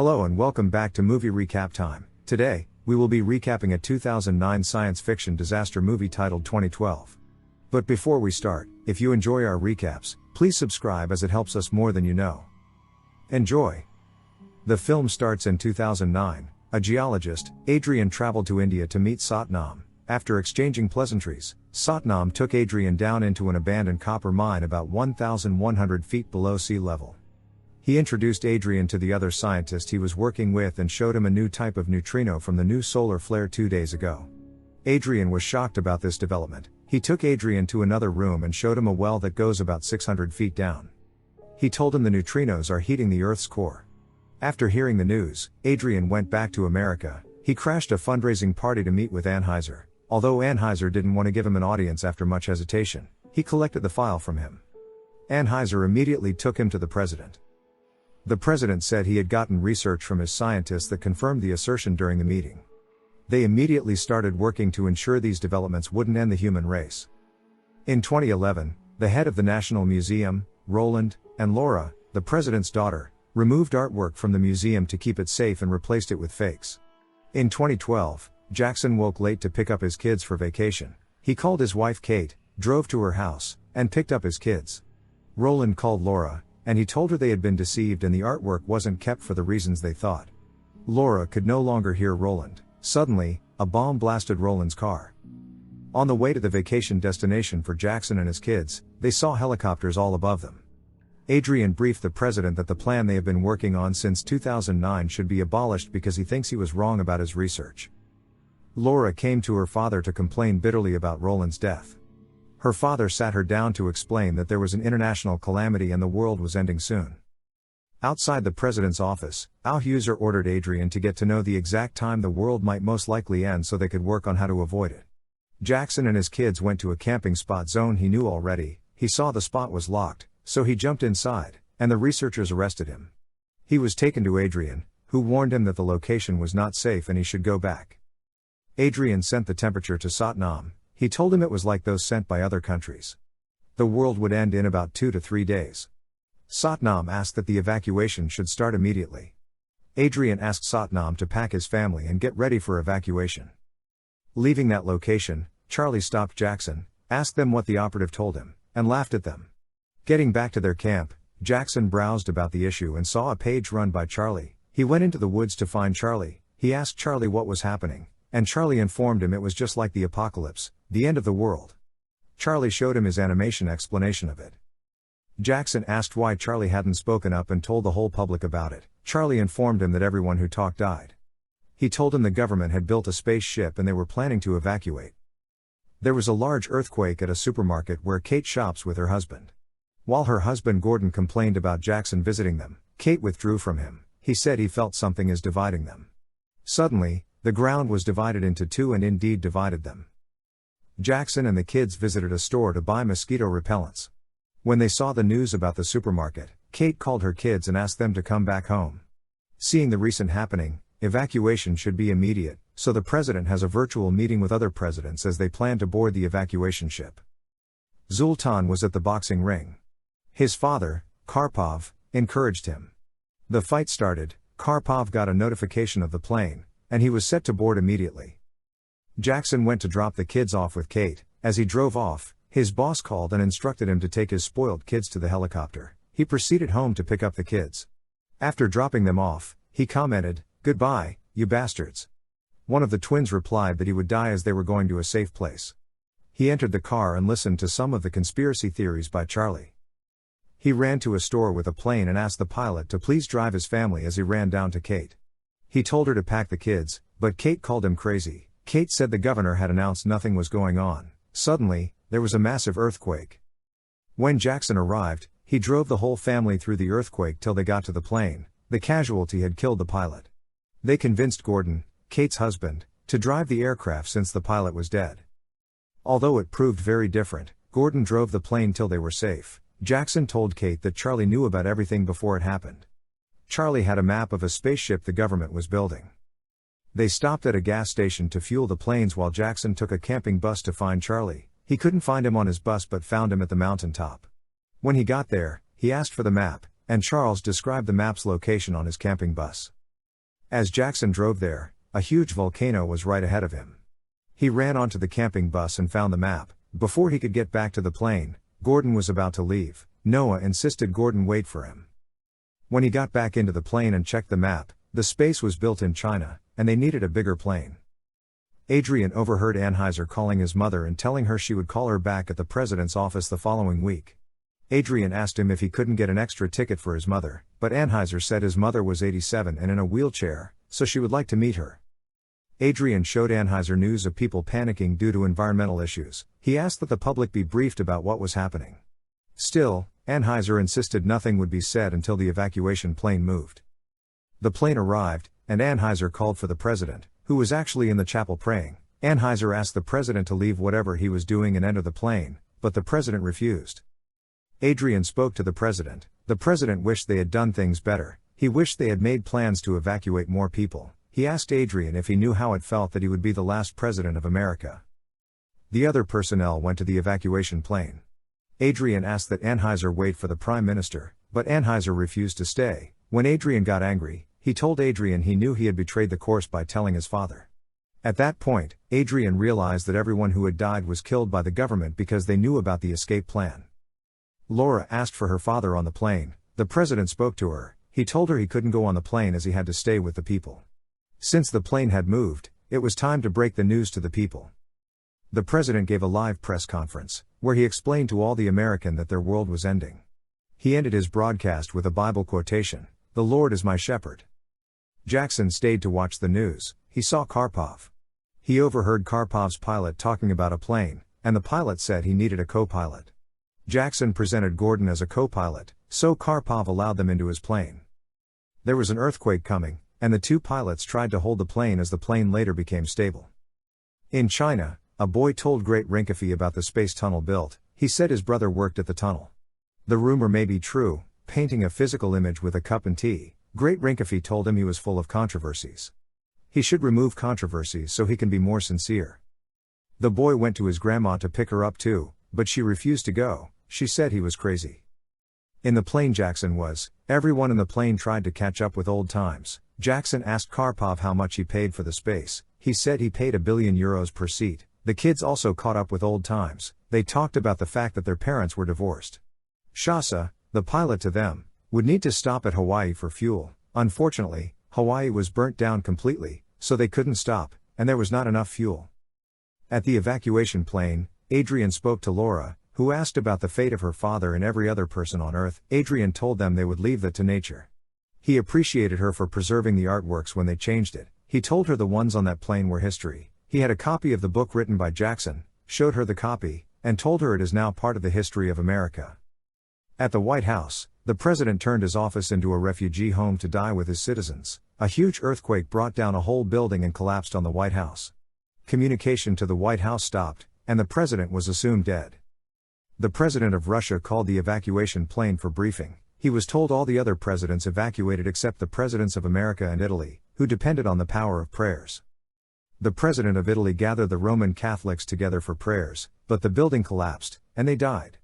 Hello and welcome back to Movie Recap Time. Today, we will be recapping a 2009 science fiction disaster movie titled 2012. But before we start, if you enjoy our recaps, please subscribe as it helps us more than you know. Enjoy! The film starts in 2009. A geologist, Adrian, traveled to India to meet Satnam. After exchanging pleasantries, Satnam took Adrian down into an abandoned copper mine about 1,100 feet below sea level. He introduced Adrian to the other scientist he was working with and showed him a new type of neutrino from the new solar flare 2 days ago. Adrian was shocked about this development. He took Adrian to another room and showed him a well that goes about 600 feet down. He told him the neutrinos are heating the Earth's core. After hearing the news, Adrian went back to America. He crashed a fundraising party to meet with Anheuser. Although Anheuser didn't want to give him an audience after much hesitation, he collected the file from him. Anheuser immediately took him to the president. The president said he had gotten research from his scientists that confirmed the assertion during the meeting. They immediately started working to ensure these developments wouldn't end the human race. In 2011, the head of the National Museum, Roland, and Laura, the president's daughter, removed artwork from the museum to keep it safe and replaced it with fakes. In 2012, Jackson woke late to pick up his kids for vacation. He called his wife Kate, drove to her house, and picked up his kids. Roland called Laura, and he told her they had been deceived and the artwork wasn't kept for the reasons they thought. Laura could no longer hear Roland. Suddenly, a bomb blasted Roland's car. On the way to the vacation destination for Jackson and his kids, they saw helicopters all above them. Adrian briefed the president that the plan they have been working on since 2009 should be abolished because he thinks he was wrong about his research. Laura came to her father to complain bitterly about Roland's death. Her father sat her down to explain that there was an international calamity and the world was ending soon. Outside the president's office, Anheuser ordered Adrian to get to know the exact time the world might most likely end so they could work on how to avoid it. Jackson and his kids went to a camping spot zone he knew already. He saw the spot was locked, so he jumped inside, and the researchers arrested him. He was taken to Adrian, who warned him that the location was not safe and he should go back. Adrian sent the temperature to Satnam. He told him it was like those sent by other countries. The world would end in about 2 to 3 days. Satnam asked that the evacuation should start immediately. Adrian asked Satnam to pack his family and get ready for evacuation. Leaving that location, Charlie stopped Jackson, asked them what the operative told him, and laughed at them. Getting back to their camp, Jackson browsed about the issue and saw a page run by Charlie. He went into the woods to find Charlie. He asked Charlie what was happening, and Charlie informed him it was just like the apocalypse, the end of the world. Charlie showed him his animation explanation of it. Jackson asked why Charlie hadn't spoken up and told the whole public about it. Charlie informed him that everyone who talked died. He told him the government had built a spaceship and they were planning to evacuate. There was a large earthquake at a supermarket where Kate shops with her husband. While her husband Gordon complained about Jackson visiting them, Kate withdrew from him. He said he felt something is dividing them. Suddenly, the ground was divided into two and indeed divided them. Jackson and the kids visited a store to buy mosquito repellents. When they saw the news about the supermarket, Kate called her kids and asked them to come back home. Seeing the recent happening, evacuation should be immediate, so the president has a virtual meeting with other presidents as they plan to board the evacuation ship. Zoltan was at the boxing ring. His father, Karpov, encouraged him. The fight started. Karpov got a notification of the plane, and he was set to board immediately. Jackson went to drop the kids off with Kate. As he drove off, his boss called and instructed him to take his spoiled kids to the helicopter. He proceeded home to pick up the kids. After dropping them off, he commented, "Goodbye, you bastards." One of the twins replied that he would die as they were going to a safe place. He entered the car and listened to some of the conspiracy theories by Charlie. He ran to a store with a plane and asked the pilot to please drive his family as he ran down to Kate. He told her to pack the kids, but Kate called him crazy. Kate said the governor had announced nothing was going on. Suddenly, there was a massive earthquake. When Jackson arrived, he drove the whole family through the earthquake till they got to the plane. The casualty had killed the pilot. They convinced Gordon, Kate's husband, to drive the aircraft since the pilot was dead. Although it proved very different, Gordon drove the plane till they were safe. Jackson told Kate that Charlie knew about everything before it happened. Charlie had a map of a spaceship the government was building. They stopped at a gas station to fuel the planes while Jackson took a camping bus to find Charlie. He couldn't find him on his bus but found him at the mountaintop. When he got there, he asked for the map, and Charles described the map's location on his camping bus. As Jackson drove there, a huge volcano was right ahead of him. He ran onto the camping bus and found the map. Before he could get back to the plane, Gordon was about to leave. Noah insisted Gordon wait for him. When he got back into the plane and checked the map, the space was built in China, and they needed a bigger plane. Adrian overheard Anheuser calling his mother and telling her she would call her back at the president's office the following week. Adrian asked him if he couldn't get an extra ticket for his mother, but Anheuser said his mother was 87 and in a wheelchair, so she would like to meet her. Adrian showed Anheuser news of people panicking due to environmental issues. He asked that the public be briefed about what was happening. Still, Anheuser insisted nothing would be said until the evacuation plane moved. The plane arrived, and Anheuser called for the president, who was actually in the chapel praying. Anheuser asked the president to leave whatever he was doing and enter the plane, but the president refused. Adrian spoke to the president. The president wished they had done things better. He wished they had made plans to evacuate more people. He asked Adrian if he knew how it felt that he would be the last president of America. The other personnel went to the evacuation plane. Adrian asked that Anheuser wait for the prime minister, but Anheuser refused to stay. When Adrian got angry, he told Adrian he knew he had betrayed the course by telling his father. At that point, Adrian realized that everyone who had died was killed by the government because they knew about the escape plan. Laura asked for her father on the plane. The president spoke to her. He told her he couldn't go on the plane as he had to stay with the people. Since the plane had moved, it was time to break the news to the people. The president gave a live press conference, where he explained to all the Americans that their world was ending. He ended his broadcast with a Bible quotation, "The Lord is my shepherd." Jackson stayed to watch the news. He saw Karpov. He overheard Karpov's pilot talking about a plane, and the pilot said he needed a co-pilot. Jackson presented Gordon as a co-pilot, so Karpov allowed them into his plane. There was an earthquake coming, and the two pilots tried to hold the plane as the plane later became stable. In China, a boy told Great Rinkafy about the space tunnel built. He said his brother worked at the tunnel. The rumor may be true, painting a physical image with a cup and tea. Great Rinkafy told him he was full of controversies. He should remove controversies so he can be more sincere. The boy went to his grandma to pick her up too, but she refused to go. She said he was crazy. In the plane Jackson was, everyone in the plane tried to catch up with old times. Jackson asked Karpov how much he paid for the space. He said he paid €1 billion per seat. The kids also caught up with old times. They talked about the fact that their parents were divorced. Shasa, the pilot to them, would need to stop at Hawaii for fuel. Unfortunately, Hawaii was burnt down completely, so they couldn't stop, and there was not enough fuel. At the evacuation plane, Adrian spoke to Laura, who asked about the fate of her father and every other person on Earth. Adrian told them they would leave that to nature. He appreciated her for preserving the artworks when they changed it. He told her the ones on that plane were history. He had a copy of the book written by Jackson, showed her the copy, and told her it is now part of the history of America. At the White House, the president turned his office into a refugee home to die with his citizens. A huge earthquake brought down a whole building and collapsed on the White House. Communication to the White House stopped, and the president was assumed dead. The president of Russia called the evacuation plane for briefing. He was told all the other presidents evacuated except the presidents of America and Italy, who depended on the power of prayers. The president of Italy gathered the Roman Catholics together for prayers, but the building collapsed, and they died.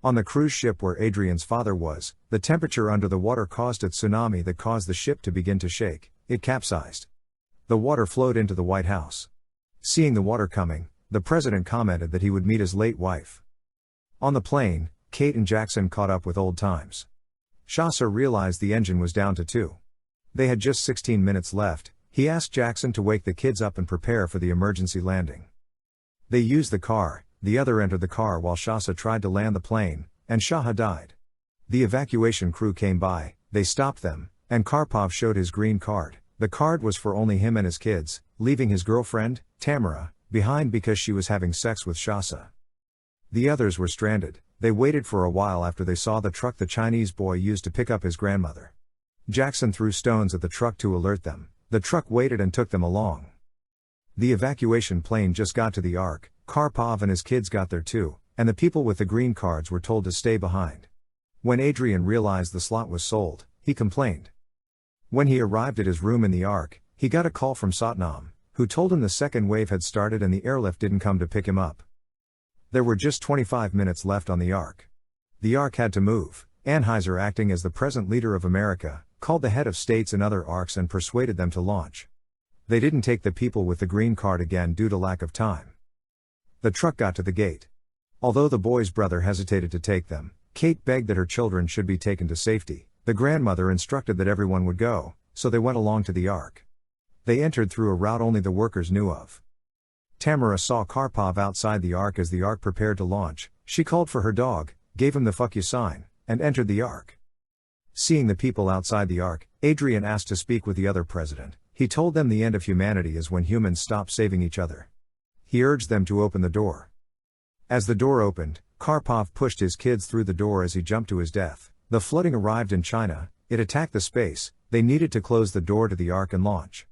On the cruise ship where Adrian's father was, the temperature under the water caused a tsunami that caused the ship to begin to shake. It capsized. The water flowed into the White House. Seeing the water coming, the president commented that he would meet his late wife. On the plane, Kate and Jackson caught up with old times. Shasa realized the engine was down to 2. They had just 16 minutes left. He asked Jackson to wake the kids up and prepare for the emergency landing. They used the car. The other entered the car while Shasa tried to land the plane, and Shaha died. The evacuation crew came by. They stopped them, and Karpov showed his green card. The card was for only him and his kids, leaving his girlfriend, Tamara, behind because she was having sex with Shasa. The others were stranded. They waited for a while after they saw the truck the Chinese boy used to pick up his grandmother. Jackson threw stones at the truck to alert them. The truck waited and took them along. The evacuation plane just got to the Ark. Karpov and his kids got there too, and the people with the green cards were told to stay behind. When Adrian realized the slot was sold, he complained. When he arrived at his room in the Ark, he got a call from Satnam, who told him the second wave had started and the airlift didn't come to pick him up. There were just 25 minutes left on the Ark. The Ark had to move. Anheuser, acting as the present leader of America, called the head of states and other arcs and persuaded them to launch. They didn't take the people with the green card again due to lack of time. The truck got to the gate. Although the boy's brother hesitated to take them, Kate begged that her children should be taken to safety. The grandmother instructed that everyone would go, so they went along to the ark. They entered through a route only the workers knew of. Tamara saw Karpov outside the ark as the ark prepared to launch. She called for her dog, gave him the fuck you sign, and entered the ark. Seeing the people outside the ark, Adrian asked to speak with the other president. He told them the end of humanity is when humans stop saving each other. He urged them to open the door. As the door opened, Karpov pushed his kids through the door as he jumped to his death. The flooding arrived in China, it attacked the space, they needed to close the door to the ark and launch.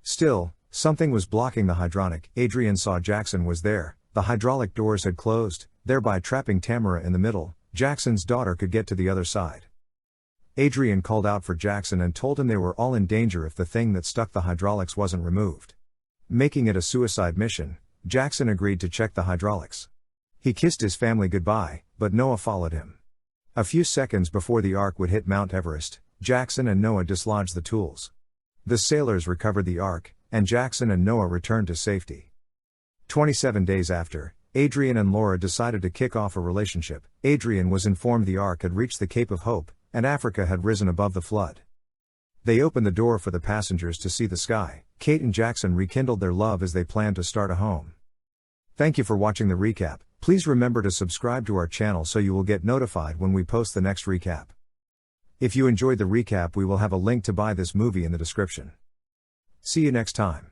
Still, something was blocking the hydronic. Adrian saw Jackson was there, the hydraulic doors had closed, thereby trapping Tamara in the middle. Jackson's daughter could get to the other side. Adrian called out for Jackson and told him they were all in danger if the thing that stuck the hydraulics wasn't removed. Making it a suicide mission, Jackson agreed to check the hydraulics. He kissed his family goodbye, but Noah followed him. A few seconds before the ark would hit Mount Everest, Jackson and Noah dislodged the tools. The sailors recovered the ark, and Jackson and Noah returned to safety. 27 days after, Adrian and Laura decided to kick off a relationship. Adrian was informed the ark had reached the Cape of Hope, and Africa had risen above the flood. They opened the door for the passengers to see the sky. Kate and Jackson rekindled their love as they planned to start a home. Thank you for watching the recap. Please remember to subscribe to our channel so you will get notified when we post the next recap. If you enjoyed the recap, we will have a link to buy this movie in the description. See you next time.